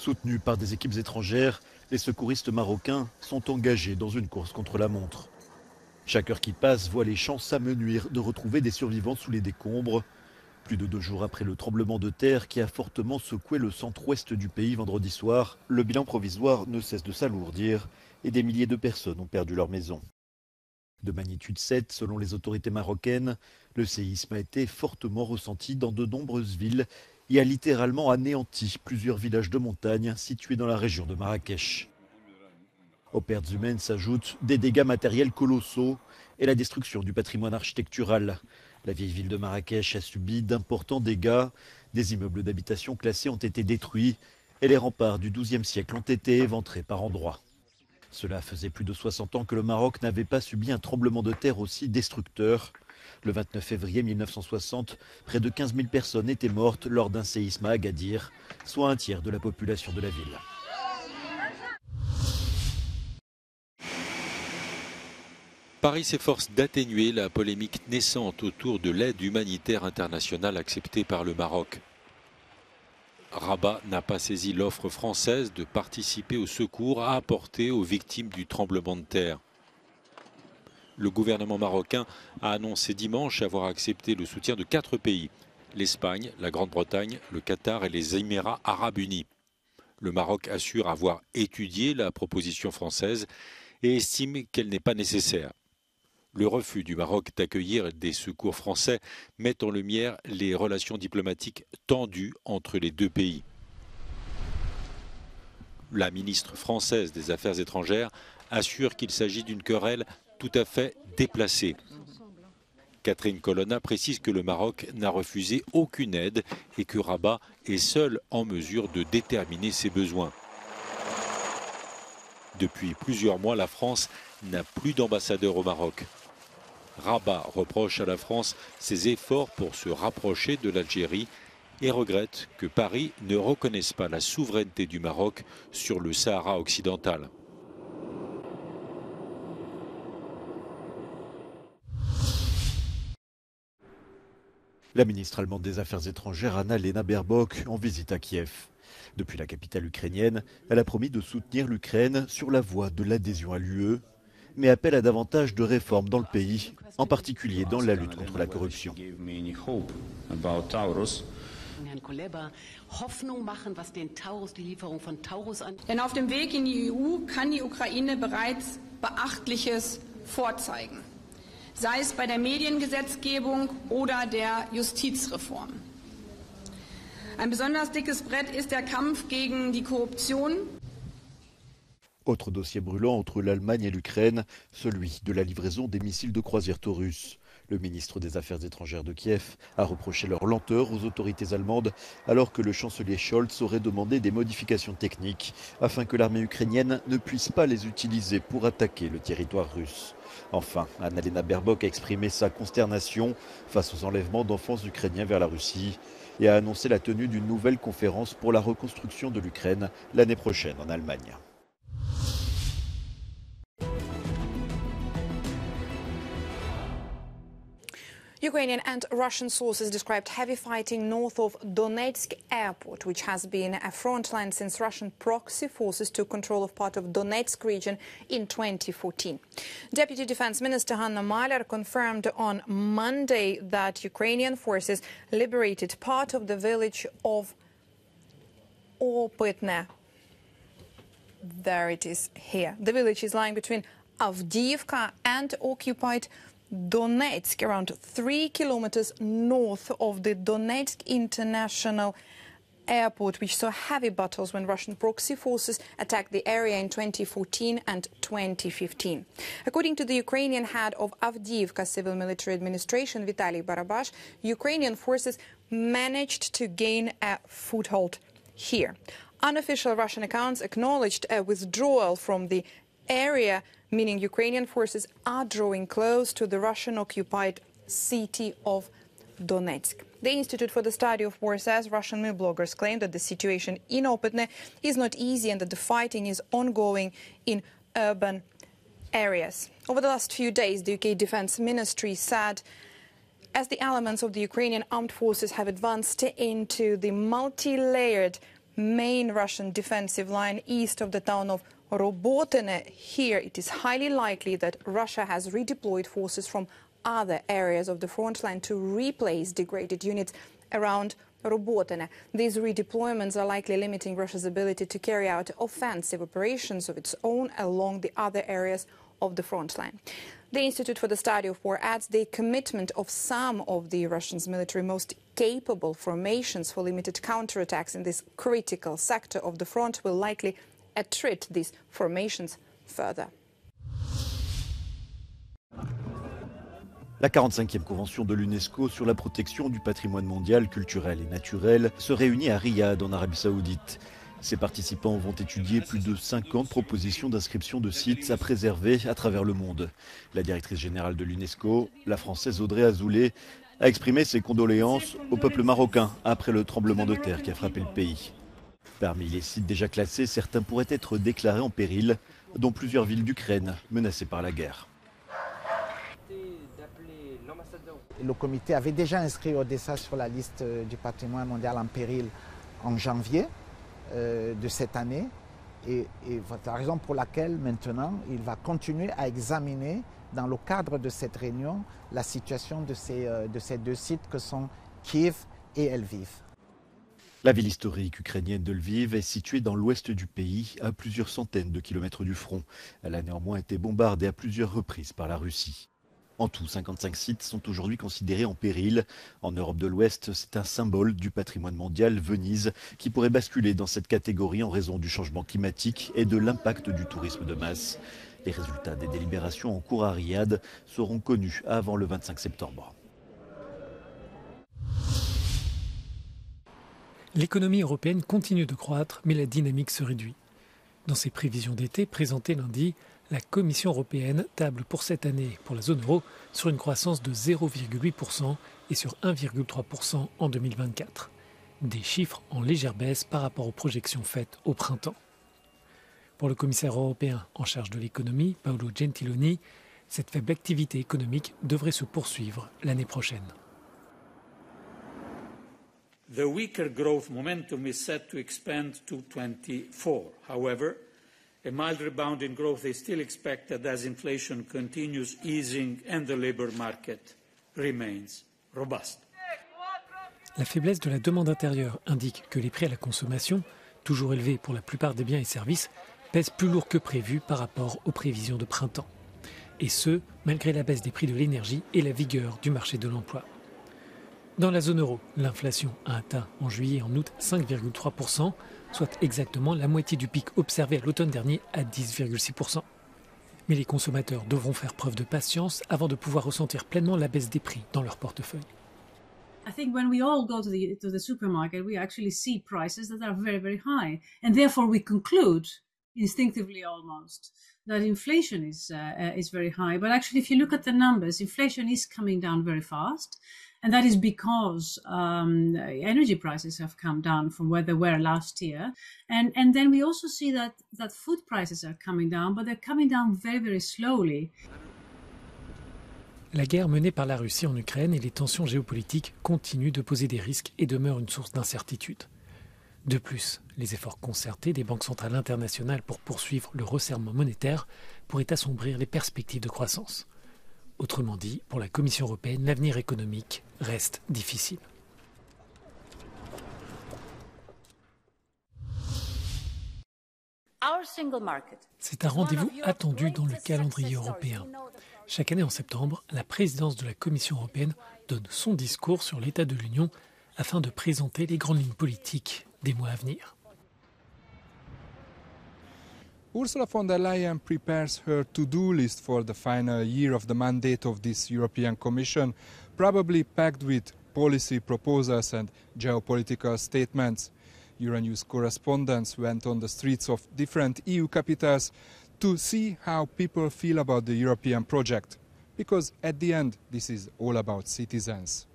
Soutenus par des équipes étrangères, les secouristes marocains sont engagés dans une course contre la montre. Chaque heure qui passe voit les chances s'amenuire de retrouver des survivants sous les décombres. Plus de 2 jours après le tremblement de terre qui a fortement secoué le centre-ouest du pays vendredi soir, le bilan provisoire ne cesse de s'alourdir et des milliers de personnes ont perdu leur maison. De magnitude 7 selon les autorités marocaines, le séisme a été fortement ressenti dans de nombreuses villes et a littéralement anéanti plusieurs villages de montagne situés dans la région de Marrakech. Aux pertes humaines s'ajoutent des dégâts matériels colossaux et la destruction du patrimoine architectural. La vieille ville de Marrakech a subi d'importants dégâts. Des immeubles d'habitation classés ont été détruits et les remparts du XIIe siècle ont été éventrés par endroits. Cela faisait plus de 60 ans que le Maroc n'avait pas subi un tremblement de terre aussi destructeur. Le 29 février 1960, près de 15 000 personnes étaient mortes lors d'un séisme à Agadir, soit un tiers de la population de la ville. Paris s'efforce d'atténuer la polémique naissante autour de l'aide humanitaire internationale acceptée par le Maroc. Rabat n'a pas saisi l'offre française de participer au secours à apporter aux victimes du tremblement de terre. Le gouvernement marocain a annoncé dimanche avoir accepté le soutien de 4 pays, l'Espagne, la Grande-Bretagne, le Qatar et les Émirats arabes unis. Le Maroc assure avoir étudié la proposition française et estime qu'elle n'est pas nécessaire. Le refus du Maroc d'accueillir des secours français met en lumière les relations diplomatiques tendues entre les 2 pays. La ministre française des Affaires étrangères assure qu'il s'agit d'une querelle tout à fait déplacée. Catherine Colonna précise que le Maroc n'a refusé aucune aide et que Rabat est seul en mesure de déterminer ses besoins. Depuis plusieurs mois, la France n'a plus d'ambassadeur au Maroc. Rabat reproche à la France ses efforts pour se rapprocher de l'Algérie et regrette que Paris ne reconnaisse pas la souveraineté du Maroc sur le Sahara occidental. La ministre allemande des Affaires étrangères, Anna-Lena Baerbock, en visite à Kiev. Depuis la capitale ukrainienne, elle a promis de soutenir l'Ukraine sur la voie de l'adhésion à l'UE, mais appelle à davantage de réformes dans le pays, en particulier dans la lutte contre la corruption. Denn auf dem Weg in die EU kann die Ukraine bereits Beachtliches vorzeigen, sei es bei der Mediengesetzgebung oder der Justizreform. Ein besonders dickes Brett ist der Kampf gegen die Korruption. Autre dossier brûlant entre l'Allemagne et l'Ukraine, celui de la livraison des missiles de croisière Taurus. Le ministre des Affaires étrangères de Kiev a reproché leur lenteur aux autorités allemandes alors que le chancelier Scholz aurait demandé des modifications techniques afin que l'armée ukrainienne ne puisse pas les utiliser pour attaquer le territoire russe. Enfin, Anna-Lena Baerbock a exprimé sa consternation face aux enlèvements d'enfants ukrainiens vers la Russie et a annoncé la tenue d'une nouvelle conférence pour la reconstruction de l'Ukraine l'année prochaine en Allemagne. Ukrainian and Russian sources described heavy fighting north of Donetsk airport, which has been a front line since Russian proxy forces took control of part of Donetsk region in 2014. Deputy Defense Minister Hanna Maliar confirmed on Monday that Ukrainian forces liberated part of the village of Opytne. There it is here. The village is lying between Avdiivka and occupied Donetsk, around 3 kilometers north of the Donetsk International Airport, which saw heavy battles when Russian proxy forces attacked the area in 2014 and 2015. According to the Ukrainian head of Avdiivka Civil Military Administration, Vitaly Barabash, Ukrainian forces managed to gain a foothold here. Unofficial Russian accounts acknowledged a withdrawal from the area, meaning Ukrainian forces are drawing close to the Russian-occupied city of Donetsk. The Institute for the Study of War says Russian news bloggers claim that the situation in Opytne is not easy and that the fighting is ongoing in urban areas. Over the last few days, the UK Defence Ministry said as the elements of the Ukrainian armed forces have advanced into the multi-layered main Russian defensive line east of the town of Robotene. Here it is highly likely that Russia has redeployed forces from other areas of the front line to replace degraded units around Robotene. These redeployments are likely limiting Russia's ability to carry out offensive operations of its own along the other areas of the front line. The Institute for the Study of War adds the commitment of some of the Russians' military most capable formations for limited counterattacks in this critical sector of the front will likely attrit these formations further. La 45e convention de l'UNESCO sur la protection du patrimoine mondial culturel et naturel se réunit à Riyad en Arabie Saoudite. Ses participants vont étudier plus de 50 propositions d'inscription de sites à préserver à travers le monde. La directrice générale de l'UNESCO, la française Audrey Azoulay, a exprimé ses condoléances au peuple marocain après le tremblement de terre qui a frappé le pays. Parmi les sites déjà classés, certains pourraient être déclarés en péril, dont plusieurs villes d'Ukraine menacées par la guerre. Le comité avait déjà inscrit Odessa sur la liste du patrimoine mondial en péril en janvier de cette année. Et c'est la raison pour laquelle maintenant il va continuer à examiner dans le cadre de cette réunion la situation de ces deux sites que sont Kiev et Lviv. La ville historique ukrainienne de Lviv est située dans l'ouest du pays, à plusieurs centaines de kilomètres du front. Elle a néanmoins été bombardée à plusieurs reprises par la Russie. En tout, 55 sites sont aujourd'hui considérés en péril. En Europe de l'Ouest, c'est un symbole du patrimoine mondial, Venise, qui pourrait basculer dans cette catégorie en raison du changement climatique et de l'impact du tourisme de masse. Les résultats des délibérations en cours à Riyad seront connus avant le 25 septembre. L'économie européenne continue de croître, mais la dynamique se réduit. Dans ses prévisions d'été présentées lundi, la Commission européenne table pour cette année, pour la zone euro, sur une croissance de 0,8% et sur 1,3% en 2024. Des chiffres en légère baisse par rapport aux projections faites au printemps. Pour le commissaire européen en charge de l'économie, Paolo Gentiloni, cette faible activité économique devrait se poursuivre l'année prochaine. The weaker growth momentum is set to expand to 24. However, a mild rebound in growth is still expected as inflation continues easing and the labour market remains robust. La faiblesse de la demande intérieure indique que les prix à la consommation, toujours élevés pour la plupart des biens et services, pèsent plus lourd que prévu par rapport aux prévisions de printemps. Et ce, malgré la baisse des prix de l'énergie et la vigueur du marché de l'emploi. Dans la zone euro, l'inflation a atteint en juillet et en août 5,3%, soit exactement la moitié du pic observé à l'automne dernier à 10,6%. Mais les consommateurs devront faire preuve de patience avant de pouvoir ressentir pleinement la baisse des prix dans leur portefeuille. I think when we all go to the supermarket, we actually see prices that are very, very high. And therefore we conclude, instinctively almost, that inflation is very high. But actually, if you look at the numbers, inflation is coming down very fast. And that is because energy prices have come down from where they were last year. And then we also see that food prices are coming down, but they're coming down very, very slowly. La guerre menée par la Russie en Ukraine et les tensions géopolitiques continuent de poser des risques et demeurent une source d'incertitude. De plus, les efforts concertés des banques centrales internationales pour poursuivre le resserrement monétaire pourraient assombrir les perspectives de croissance. Autrement dit, pour la Commission européenne, l'avenir économique reste difficile. C'est un rendez-vous attendu dans le calendrier européen. Chaque année en septembre, la présidence de la Commission européenne donne son discours sur l'état de l'Union afin de présenter les grandes lignes politiques des mois à venir. Ursula von der Leyen prepares her to-do list for the final year of the mandate of this European Commission, probably packed with policy proposals and geopolitical statements. Euronews correspondents went on the streets of different EU capitals to see how people feel about the European project, because at the end this is all about citizens.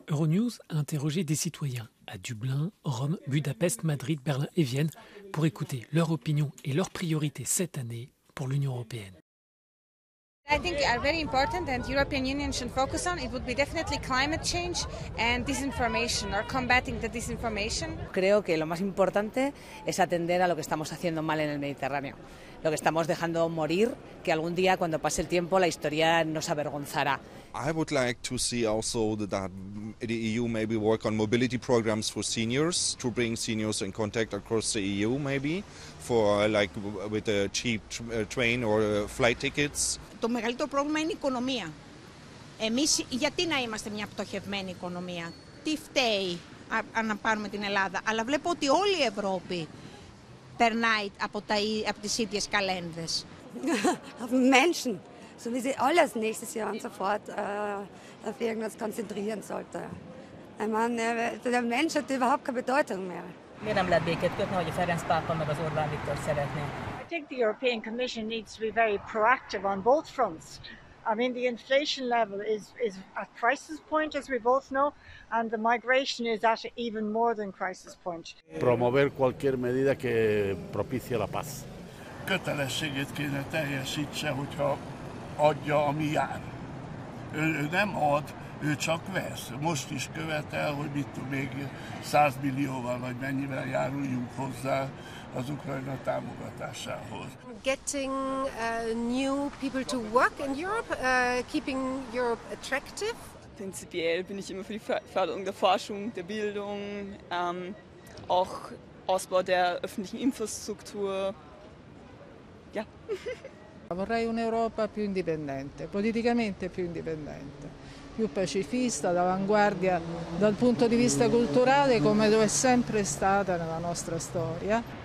Euronews a interrogé des citoyens à Dublin, Rome, Budapest, Madrid, Berlin et Vienne pour écouter leur opinion et leurs priorités cette année pour l'Union européenne. I think are very important and European Union should focus on. It would be definitely climate change and disinformation or combating the disinformation. Creo que lo más importante es atender a lo que estamos haciendo mal en el Mediterráneo, lo que estamos dejando morir, que algún día cuando pase el tiempo la historia nos avergonzará. I would like to see also that the EU maybe work on mobility programs for seniors, to bring seniors in contact across the EU maybe, for like with a cheap train or flight tickets. Το μεγαλύτερο πρόβλημα είναι η οικονομία. Εμείς γιατί να είμαστε μια πτωχευμένη οικονομία, τι φταίει αν πάρουμε την Ελλάδα, αλλά βλέπω ότι όλη η Ευρώπη περνάει από τις ίδιες καλένδες. Auf den Menschen, so wie sie alles nächstes Jahr und so fort auf irgendwas konzentrieren sollte. Ich meine, der Mensch hat überhaupt keine Bedeutung mehr. Miért nem lehet békét kötni, ahogy a Ferenc pápa meg az Orbán Viktor szeretné? I think the European Commission needs to be very proactive on both fronts. I mean, the inflation level is at crisis point, as we both know, and the migration is at even more than crisis point. Promover cualquier medida que propicie la paz. Kötelességét kéne teljesítse, hogyha adja, ami jár. Ő nem ad, ő csak vesz. Most is követel, hogy mit tud, még 100 millióval vagy mennyivel járuljunk hozzá az Ukrajna támogatásához. Getting new people to work in Europe, keeping Europe attractive. Prinzipiell bin ich immer für die Förderung der Forschung, der Bildung, auch Ausbau der öffentlichen Infrastruktur. Ja. Vorrei un'Europa più indipendente, politicamente più indipendente, più pacifista, d'avanguardia dal punto di vista culturale come lo è sempre stata nella nostra storia.